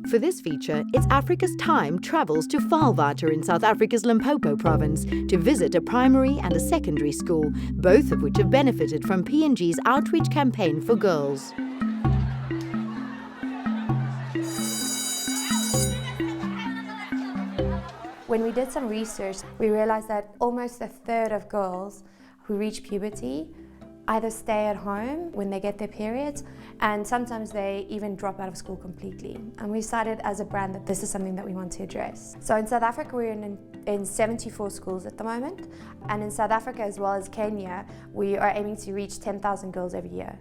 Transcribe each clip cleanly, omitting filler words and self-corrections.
For this feature, It's Africa's Time travels to Vaal-Water in South Africa's Limpopo province to visit a primary and a secondary school, both of which have benefited from P&G's outreach campaign for girls. When we did some research, we realized that almost a third of girls who reach puberty either stay at home when they get their periods, and sometimes they even drop out of school completely. And we decided as a brand that this is something that we want to address. So in South Africa, we're in 74 schools at the moment, and in South Africa as well as Kenya, we are aiming to reach 10,000 girls every year.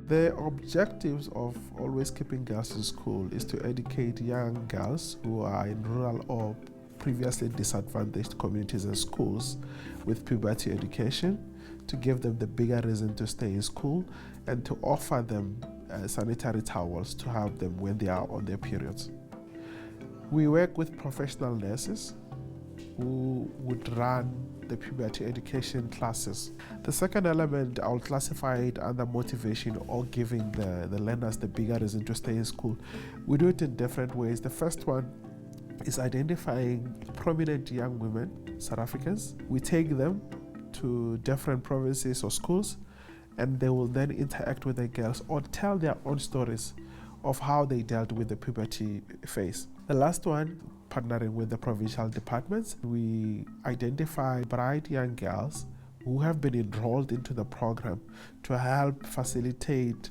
The objectives of Always Keeping Girls in School is to educate young girls who are in rural or previously disadvantaged communities and schools with puberty education, to give them the bigger reason to stay in school, and to offer them sanitary towels to have them when they are on their periods. We work with professional nurses who would run the puberty education classes. The second element, I'll classify it under motivation or giving the learners the bigger reason to stay in school. We do it in different ways. The first one is identifying prominent young women, South Africans. We take them to different provinces or schools, and they will then interact with the girls or tell their own stories of how they dealt with the puberty phase. The last one, partnering with the provincial departments, we identify bright young girls who have been enrolled into the program to help facilitate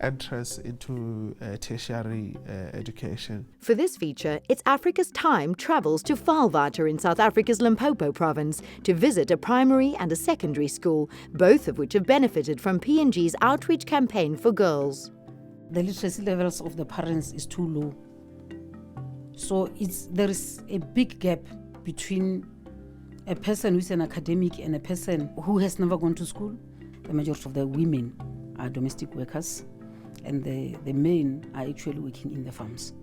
entrance into tertiary education. For this feature, It's Africa's Time travels to Vaal-Water in South Africa's Limpopo province to visit a primary and a secondary school, both of which have benefited from P&G's outreach campaign for girls. The literacy levels of the parents is too low. So there is a big gap between a person who's an academic and a person who has never gone to school. The majority of the women are domestic workers, and the men are actually working in the farms.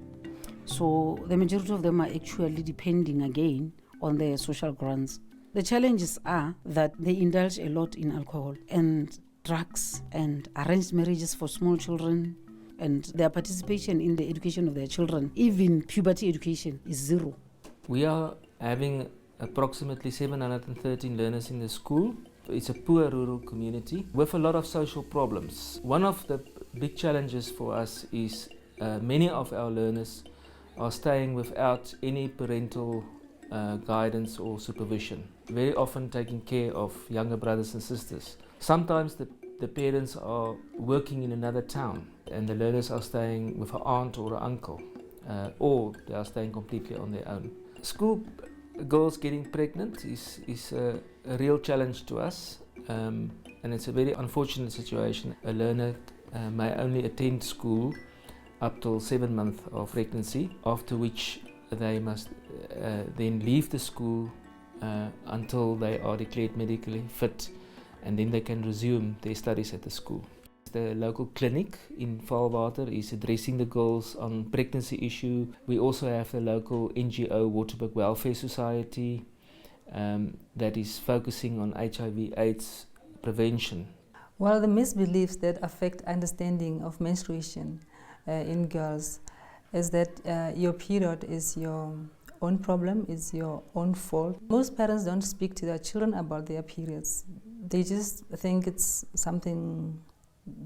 So the majority of them are actually depending again on their social grants. The challenges are that they indulge a lot in alcohol and drugs and arranged marriages for small children, and their participation in the education of their children, even puberty education, is zero. We are having approximately 713 learners in the school. It's a poor rural community with a lot of social problems. One of the big challenges for us is many of our learners are staying without any parental guidance or supervision, very often taking care of younger brothers and sisters. Sometimes the parents are working in another town and the learners are staying with an aunt or an uncle, or they are staying completely on their own. School girls getting pregnant is a real challenge to us, and it's a very unfortunate situation. A learner may only attend school up till 7 months of pregnancy, after which they must then leave the school until they are declared medically fit, and then they can resume their studies at the school. The local clinic in Vaal-Water is addressing the girls on pregnancy issue. We also have the local NGO Waterberg Welfare Society that is focusing on HIV/AIDS prevention. Well, the misbeliefs that affect understanding of menstruation in girls is that your period is your own problem, is your own fault. Most parents don't speak to their children about their periods. They just think it's something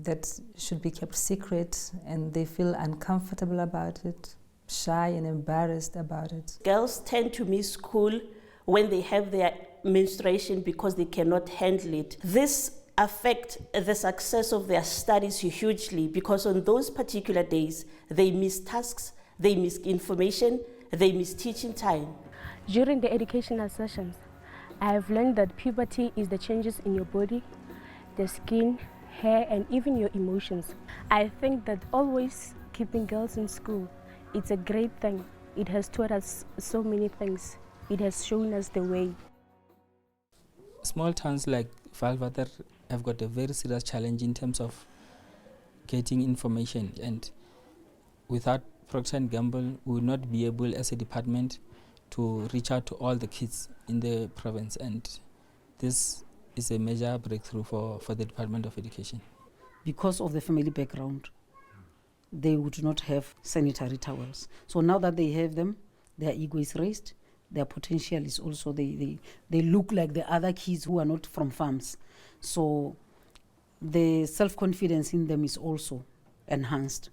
that should be kept secret, and they feel uncomfortable about it, shy and embarrassed about it. Girls tend to miss school when they have their menstruation because they cannot handle it. This affects the success of their studies hugely, because on those particular days they miss tasks, they miss information, they miss teaching time. During the educational sessions, I have learned that puberty is the changes in your body, the skin, hair, and even your emotions. I think that Always Keeping Girls in School, it's a great thing. It has taught us so many things. It has shown us the way. Small towns like Vaal-Water have got a very serious challenge in terms of getting information, and without Procter & Gamble, we would not be able as a department to reach out to all the kids in the province, and this is a major breakthrough for the Department of Education. Because of the family background, they would not have sanitary towels. So now that they have them, their ego is raised, their potential is also, they look like the other kids who are not from farms. So the self-confidence in them is also enhanced.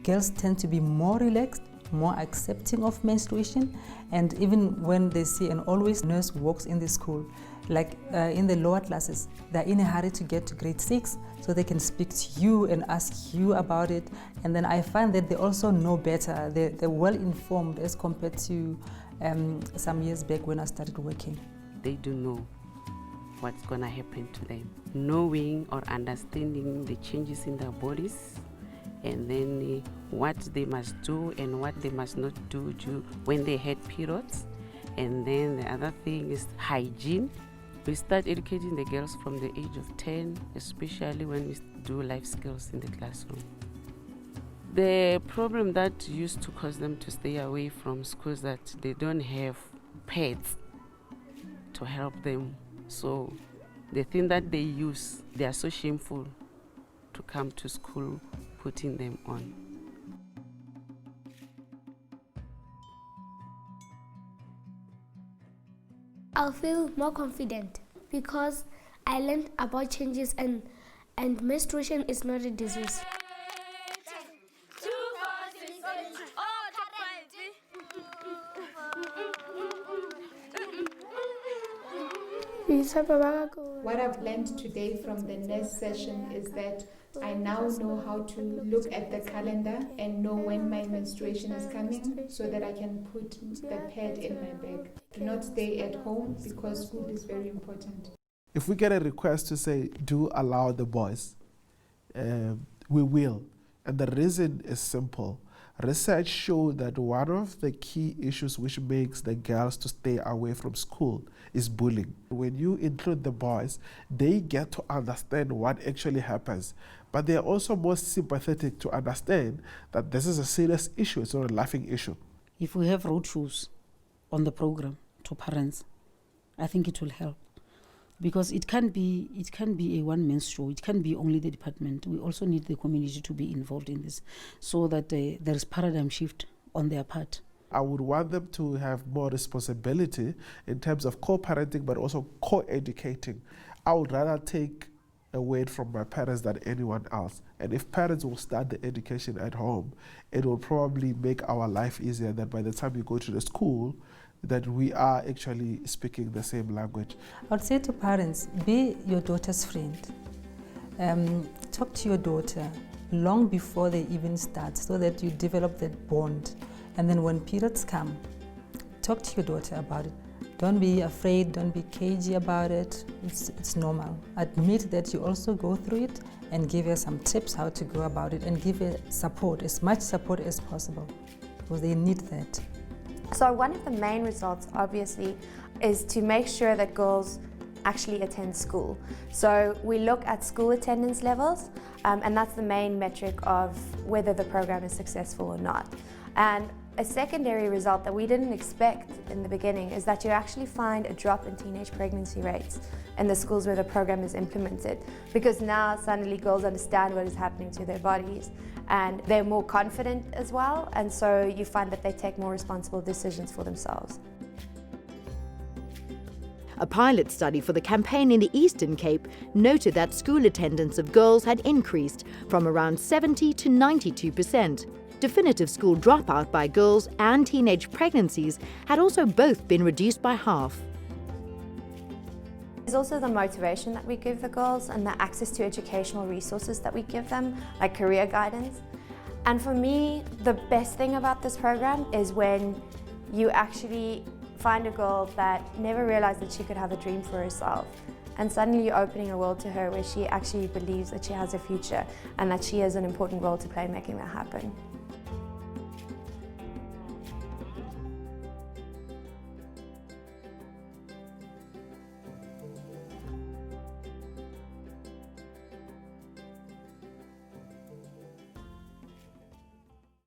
Girls tend to be more relaxed, more accepting of menstruation, and even when they see an always nurse walks in the school, like in the lower classes, they're in a hurry to get to grade 6 so they can speak to you and ask you about it. And then I find that they also know better, they're well informed as compared to some years back when I started working. They do know what's going to happen to them, knowing or understanding the changes in their bodies, and then what they must do and what they must not do when they had periods. And then the other thing is hygiene. We start educating the girls from the age of 10, especially when we do life skills in the classroom. The problem that used to cause them to stay away from school is that they don't have pads to help them. So the thing that they use, they are so shameful to come to school putting them on. I'll feel more confident because I learned about changes and menstruation is not a disease. What I've learned today from the nurse session is that I now know how to look at the calendar and know when my menstruation is coming so that I can put the pad in my bag. Do not stay at home because school is very important. If we get a request to say, do allow the boys, we will. And the reason is simple. Research showed that one of the key issues which makes the girls to stay away from school is bullying. When you include the boys, they get to understand what actually happens. But they are also more sympathetic to understand that this is a serious issue, it's not a laughing issue. If we have roadshows on the program to parents, I think it will help. Because it can be a one-man show. It can't be only the department. We also need the community to be involved in this so that there is paradigm shift on their part. I would want them to have more responsibility in terms of co-parenting, but also co-educating. I would rather take a word from my parents than anyone else. And if parents will start the education at home, it will probably make our life easier that by the time you go to the school, that we are actually speaking the same language. I would say to parents, be your daughter's friend. Talk to your daughter long before they even start so that you develop that bond. And then when periods come, talk to your daughter about it. Don't be afraid, don't be cagey about it. It's normal. Admit that you also go through it and give her some tips how to go about it and give her support, as much support as possible, because they need that. So one of the main results, obviously, is to make sure that girls actually attend school. So we look at school attendance levels, and that's the main metric of whether the program is successful or not. And a secondary result that we didn't expect in the beginning is that you actually find a drop in teenage pregnancy rates in the schools where the program is implemented, because now suddenly girls understand what is happening to their bodies and they're more confident as well, and so you find that they take more responsible decisions for themselves. A pilot study for the campaign in the Eastern Cape noted that school attendance of girls had increased from around 70 to 92%. Definitive school dropout by girls and teenage pregnancies had also both been reduced by half. There's also the motivation that we give the girls and the access to educational resources that we give them, like career guidance. And for me, the best thing about this program is when you actually find a girl that never realized that she could have a dream for herself. And suddenly you're opening a world to her where she actually believes that she has a future and that she has an important role to play in making that happen.